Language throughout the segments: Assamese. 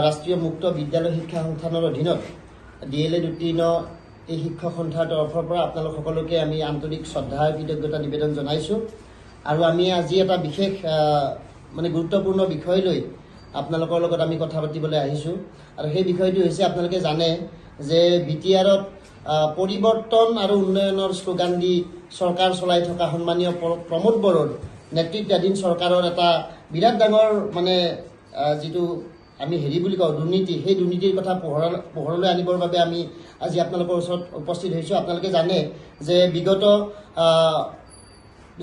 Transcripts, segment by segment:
ৰাষ্ট্ৰীয় মুক্ত বিদ্যালয় শিক্ষা সংস্থানৰ অধীনত DLED উত্তীৰ্ণ এই শিক্ষক সন্থাৰ তৰফৰ পৰা আপোনালোক সকলোকে আমি আন্তৰিক শ্ৰদ্ধা আৰু কৃতজ্ঞতা নিবেদন জনাইছোঁ। আৰু আমি আজি এটা বিশেষ মানে গুৰুত্বপূৰ্ণ বিষয় লৈ আপোনালোকৰ লগত আমি কথা পাতিবলৈ আহিছোঁ। আৰু সেই বিষয়টো হৈছে আপোনালোকে জানে যে BTRত পৰিৱৰ্তন আৰু উন্নয়নৰ শ্লোগান দি চৰকাৰ চলাই থকা সন্মানীয় প্ৰমোদ বড়োৰ নেতৃত্বাধীন চৰকাৰৰ এটা বিৰাট ডাঙৰ মানে যিটো আমি বুলি কওঁ দুৰ্নীতি, সেই দুৰ্নীতিৰ কথা পোহৰলৈ আনিবৰ বাবে আমি আজি আপোনালোকৰ ওচৰত উপস্থিত হৈছোঁ। আপোনালোকে জানে যে বিগত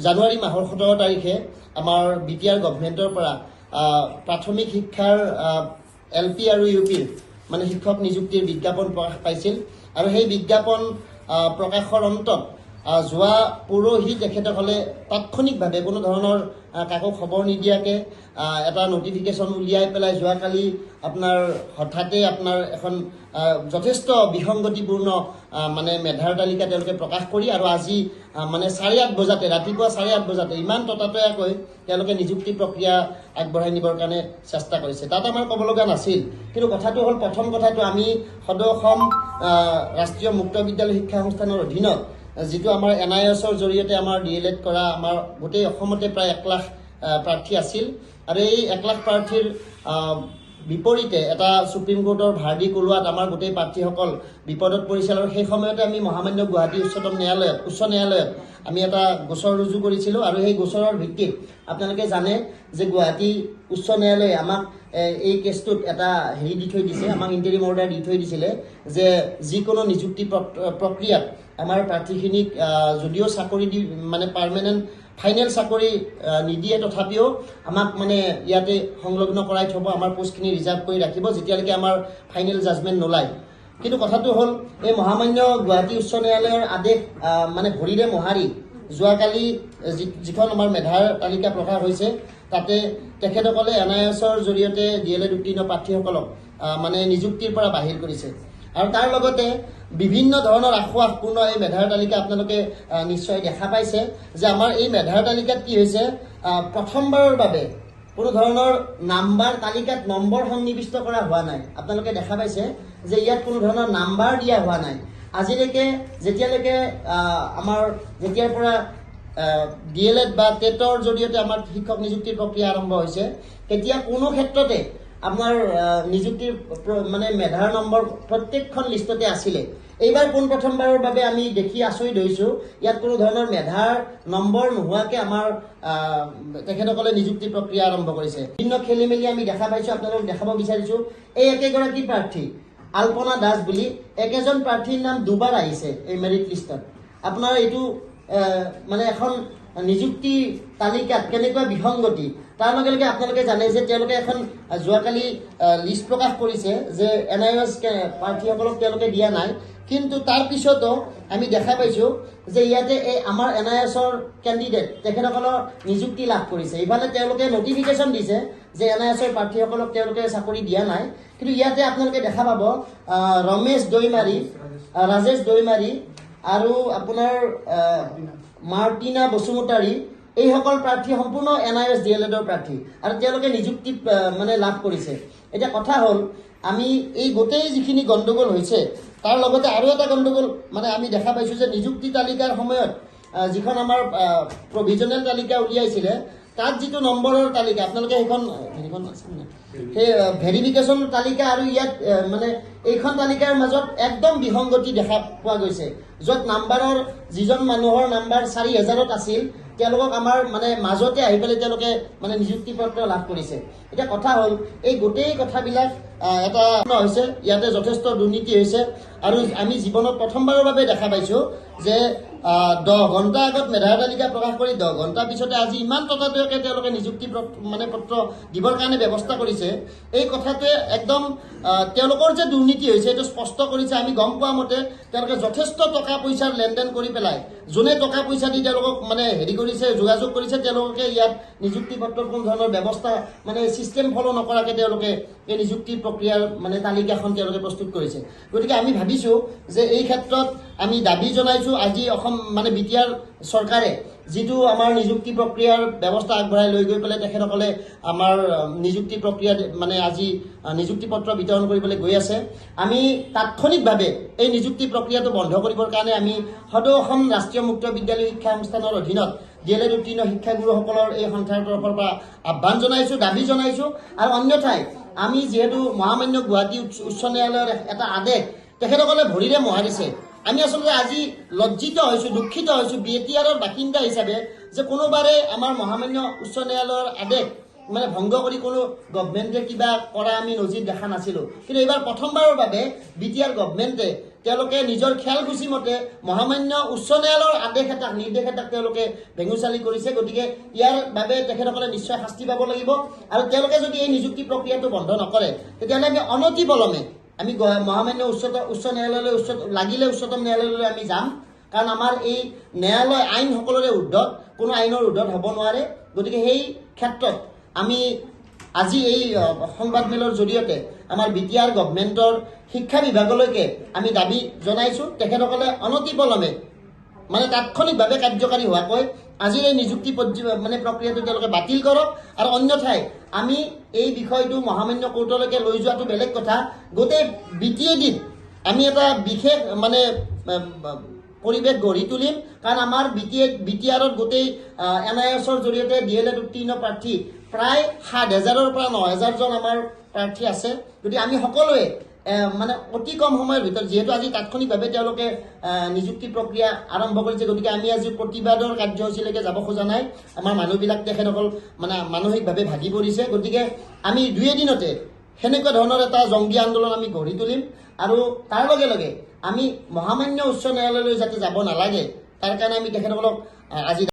জানুৱাৰী মাহৰ 17 তাৰিখে আমাৰ BTR গভৰ্ণমেণ্টৰ পৰা প্ৰাথমিক শিক্ষাৰ LP আৰু UPৰ মানে শিক্ষক নিযুক্তিৰ বিজ্ঞাপন প্ৰকাশ পাইছিল। আৰু সেই বিজ্ঞাপন প্ৰকাশৰ অন্তত যোৱা পৰহি তেখেতসকলে তাৎক্ষণিকভাৱে কোনো ধৰণৰ কাকো খবৰ নিদিয়াকৈ এটা নটিফিকেশ্যন উলিয়াই পেলাই যোৱাকালি আপোনাৰ হঠাতে আপোনাৰ এখন যথেষ্ট বিসংগতিপূৰ্ণ মানে মেধাৰ তালিকা তেওঁলোকে প্ৰকাশ কৰি আৰু আজি মানে 8:30 বজাতে ৰাতিপুৱা 8:30 বজাতে ইমান ততাতৈয়াকৈ তেওঁলোকে নিযুক্তি প্ৰক্ৰিয়া আগবঢ়াই নিবৰ কাৰণে চেষ্টা কৰিছে। তাত আমাৰ ক'ব লগা নাছিল, কিন্তু কথাটো হ'ল প্ৰথম কথাটো আমি সদৌ অসম ৰাষ্ট্ৰীয় মুক্ত বিদ্যালয় শিক্ষা সংস্থানৰ অধীনত যিটো আমাৰ NISৰ জৰিয়তে আমাৰ DLED কৰা আমাৰ গোটেই অসমতে প্ৰায় 1 লাখ প্ৰাৰ্থী আছিল। আৰু এই 1 লাখ প্ৰাৰ্থীৰ বিপৰীতে এটা সুপ্ৰিম কোৰ্টৰ ভাৰ্ডিক্ট ওলোৱাত আমাৰ গোটেই প্ৰাৰ্থীসকল বিপদত পৰিছিল। আৰু সেই সময়তে আমি মহামান্য গুৱাহাটী উচ্চ ন্যায়ালয়ত আমি এটা গোচৰ ৰুজু কৰিছিলোঁ। আৰু সেই গোচৰৰ ভিত্তিত আপোনালোকে জানে যে গুৱাহাটী উচ্চ ন্যায়ালয়ে আমাক এই কেছটোত এটা দি থৈ দিছে, আমাক ইণ্টাৰিম অৰ্ডাৰ দি থৈ দিছিলে যে যিকোনো নিযুক্তি প্ৰক্ৰিয়াত আমাৰ প্ৰাৰ্থীখিনিক যদিও চাকৰি দি মানে পাৰ্মানেণ্ট ফাইনেল চাকৰি নিদিয়ে তথাপিও আমাক মানে ইয়াতে সংলগ্ন কৰাই থ'ব, আমাৰ পোষ্টখিনি ৰিজাৰ্ভ কৰি ৰাখিব যেতিয়ালৈকে আমাৰ ফাইনেল জাজমেণ্ট নোলায়। কিন্তু কথাটো হ'ল এই মহামান্য গুৱাহাটী উচ্চ ন্যায়ালয়ৰ আদেশ মানে ভৰিৰে মোহাৰি যোৱাকালি যিখন আমাৰ মেধাৰ তালিকা প্ৰকাশ হৈছে তাতে তেখেতসকলে NISৰ জৰিয়তে DLED উত্তীৰ্ণ প্ৰাৰ্থীসকলক মানে নিযুক্তিৰ পৰা বাহিৰ কৰিছে। আৰু তাৰ লগতে বিভিন্ন ধৰণৰ আশ্বাসপূৰ্ণ এই মেধাৰ তালিকা আপোনালোকে নিশ্চয় দেখা পাইছে যে আমাৰ এই মেধাৰ তালিকাত কি হৈছে, প্ৰথমবাৰৰ বাবে কোনো ধৰণৰ নাম্বাৰ তালিকাত নম্বৰ সন্নিৱিষ্ট কৰা হোৱা নাই। আপোনালোকে দেখা পাইছে যে ইয়াত কোনো ধৰণৰ নাম্বাৰ দিয়া হোৱা নাই। আজিলৈকে যেতিয়ালৈকে যেতিয়াৰ পৰা DLED বা টেটৰ জৰিয়তে আমাৰ শিক্ষক নিযুক্তিৰ প্ৰক্ৰিয়া আৰম্ভ হৈছে তেতিয়া কোনো ক্ষেত্ৰতে আপোনাৰ নিযুক্তিৰ মানে মেধাৰ নম্বৰ প্ৰত্যেকখন লিষ্টতে আছিলে। এইবাৰ পোনপ্ৰথমবাৰৰ বাবে আমি দেখি আচৰিত হৈছোঁ ইয়াত কোনো ধৰণৰ মেধাৰ নম্বৰ নোহোৱাকৈ আমাৰ তেখেতসকলে নিযুক্তি প্ৰক্ৰিয়া আৰম্ভ কৰিছে। বিভিন্ন খেলি মেলি আমি দেখা পাইছোঁ। আপোনালোকক দেখাব বিচাৰিছোঁ এই একেগৰাকী প্ৰাৰ্থী আল্পনা দাস বুলি একেজন প্ৰাৰ্থীৰ নাম দুবাৰ আহিছে এই মেৰিট লিষ্টত। আপোনাৰ এইটো মানে এখন নিযুক্তি তালিকাত কেনেকুৱা বিসংগতি, তাৰ লগে লগে আপোনালোকে জানে যে তেওঁলোকে এখন যোৱাকালি লিষ্ট প্ৰকাশ কৰিছে যে NIS প্ৰাৰ্থীসকলক তেওঁলোকে দিয়া নাই, কিন্তু তাৰ পিছতো আমি দেখা পাইছোঁ যে ইয়াতে এই আমাৰ NISৰ কেণ্ডিডেট তেখেতসকলৰ নিযুক্তি লাভ কৰিছে। ইফালে তেওঁলোকে নটিফিকেশ্যন দিছে যে NISৰ প্ৰাৰ্থীসকলক তেওঁলোকে চাকৰি দিয়া নাই, কিন্তু ইয়াতে আপোনালোকে দেখা পাব ৰমেশ দৈমাৰী, ৰাজেশ দৈমাৰী আৰু আপোনাৰ মাৰ্টিনা বসুমতাৰী এইসকল প্ৰাৰ্থী সম্পূৰ্ণ NIS DLEDৰ প্ৰাৰ্থী আৰু তেওঁলোকে নিযুক্তি মানে লাভ কৰিছে। এতিয়া কথা হ'ল আমি এই গোটেই যিখিনি গণ্ডগোল হৈছে তাৰ লগতে আৰু এটা গণ্ডগোল মানে আমি দেখা পাইছোঁ যে নিযুক্তি তালিকাৰ সময়ত যিখন আমাৰ প্ৰভিজনেল তালিকা উলিয়াইছিলে তাত যিটো নম্বৰৰ তালিকা আপোনালোকে সেইখন সেই ভেৰিফিকেশ্যন তালিকা আৰু ইয়াত মানে এইখন তালিকাৰ মাজত একদম বিসংগতি দেখা পোৱা গৈছে, য'ত নাম্বাৰৰ যিজন মানুহৰ নাম্বাৰ 4000ত আছিল তেওঁলোকক আমাৰ মানে মাজতে আহি পেলাই তেওঁলোকে মানে নিযুক্তি পত্ৰ লাভ কৰিছে। এতিয়া কথা হ'ল এই গোটেই কথাবিলাক এটা হৈছে ইয়াতে যথেষ্ট দুৰ্নীতি হৈছে। আৰু আমি জীৱনত প্ৰথমবাৰৰ বাবে দেখা পাইছোঁ যে 10 ঘণ্টা আগত মেধাৰ তালিকা প্ৰকাশ কৰি 10 ঘণ্টা পিছতে আজি ইমান ততাতৈয়াকৈ তেওঁলোকে নিযুক্তি মানে পত্ৰ দিবৰ কাৰণে ব্যৱস্থা কৰিছে। এই কথাটোৱে একদম তেওঁলোকৰ যে দুৰ্নীতি হৈছে এইটো স্পষ্ট কৰিছে। আমি গম পোৱা মতে তেওঁলোকে যথেষ্ট টকা পইচাৰ লেনদেন কৰি পেলাই যোনে টকা পইচা দি তেওঁলোকক মানে কৰিছে, যোগাযোগ কৰিছে, তেওঁলোকে ইয়াত নিযুক্তি পত্ৰৰ কোনো ধৰণৰ ব্যৱস্থা মানে চিষ্টেম ফ'ল' নকৰাকৈ তেওঁলোকে এই নিযুক্তি প্ৰক্ৰিয়াৰ মানে তালিকাখন তেওঁলোকে প্ৰস্তুত কৰিছে। গতিকে আমি ভাবিছোঁ যে এই ক্ষেত্ৰত আমি দাবী জনাইছোঁ আজি অসম মানে BTR চৰকাৰে যিটো আমাৰ নিযুক্তি প্ৰক্ৰিয়াৰ ব্যৱস্থা আগবঢ়াই লৈ গৈ পেলাই তেখেতসকলে আমাৰ নিযুক্তি প্ৰক্ৰিয়া মানে আজি নিযুক্তি পত্ৰ বিতৰণ কৰিবলৈ গৈ আছে। আমি তাৎক্ষণিকভাৱে এই নিযুক্তি প্ৰক্ৰিয়াটো বন্ধ কৰিবৰ কাৰণে আমি সদৌ অসম ৰাষ্ট্ৰীয় মুক্ত বিদ্যালয় শিক্ষা অনুষ্ঠানৰ অধীনত DLED উত্তীৰ্ণ শিক্ষাগুৰুসকলৰ এই সন্থাৰ তৰফৰ পৰা আহ্বান জনাইছোঁ, দাবী জনাইছোঁ। আৰু অন্যথাই আমি যিহেতু মহামান্য গুৱাহাটী উচ্চ ন্যায়ালয়ৰ এটা আদেশ তেখেতসকলে ভৰিৰে মোহাৰিছে। আমি আচলতে আজি লজ্জিত হৈছোঁ, দুখিত হৈছোঁ বিএটিআৰৰ বাসিন্দা হিচাপে যে কোনোবাৰে আমাৰ মহামান্য উচ্চ ন্যায়ালয়ৰ আদেশ মানে ভংগ কৰি কোনো গভমেণ্টে কিবা কৰা আমি নজিৰ দেখা নাছিলোঁ। কিন্তু এইবাৰ প্ৰথমবাৰৰ বাবে BTR গভমেণ্টে তেওঁলোকে নিজৰ খেলসূচী মতে মহামান্য উচ্চ ন্যায়ালয়ৰ নিৰ্দেশ এটাক তেওঁলোকে ভেঙুচালি কৰিছে। গতিকে ইয়াৰ বাবে তেখেতসকলে নিশ্চয় শাস্তি পাব লাগিব। আৰু তেওঁলোকে যদি এই নিযুক্তি প্ৰক্ৰিয়াটো বন্ধ নকৰে তেতিয়াহ'লে আমি অনতিপলমে আমি মহামান্য উচ্চ ন্যায়ালয়লৈ লাগিলে উচ্চতম ন্যায়ালয়লৈ আমি যাম। কাৰণ আমাৰ এই ন্যায়ালয় আইন সকলোৰে ঊৰ্ধত, কোনো আইনৰ ঊৰ্ধত হ'ব নোৱাৰে। গতিকে সেই ক্ষেত্ৰত আমি আজি এই সংবাদমেলৰ জৰিয়তে আমাৰ BTR গভমেণ্টৰ শিক্ষা বিভাগলৈকে আমি দাবী জনাইছোঁ তেখেতসকলে অনতিপলমে মানে তাৎক্ষণিকভাৱে কাৰ্যকাৰী হোৱাকৈ আজিৰ এই নিযুক্তি প্ৰক্ৰিয়াটো তেওঁলোকে বাতিল কৰক। আৰু অন্যথাই আমি এই বিষয়টো মহামান্য কোৰ্টলৈকে লৈ যোৱাটো বেলেগ কথা, গোটেই BTADত আমি এটা বিশেষ মানে পৰিৱেশ গঢ়ি তুলিম। কাৰণ আমাৰ BTRত গোটেই NISৰ জৰিয়তে DLED উত্তীৰ্ণ প্ৰাৰ্থী প্ৰায় 7,000-ৰ পৰা 9,000জন আমাৰ প্ৰাৰ্থী আছে। গতিকে আমি সকলোৱে মানে অতি কম সময়ৰ ভিতৰত যিহেতু আজি তাৎক্ষণিকভাৱে তেওঁলোকে নিযুক্তি প্ৰক্ৰিয়া আৰম্ভ কৰিছে, গতিকে আমি আজি প্ৰতিবাদৰ কাৰ্যসূচীলৈকে যাব খোজা নাই। আমাৰ মানুহবিলাক তেখেতসকল মানে মানসিকভাৱে ভাগি পৰিছে। গতিকে আমি 2 এদিনতে সেনেকুৱা ধৰণৰ এটা জংগী আন্দোলন আমি গঢ়ি তুলিম। আৰু তাৰ লগে লগে আমি মহামান্য উচ্চ ন্যায়ালয়লৈ যাতে যাব নালাগে তাৰ কাৰণে আমি তেখেতসকলক আজি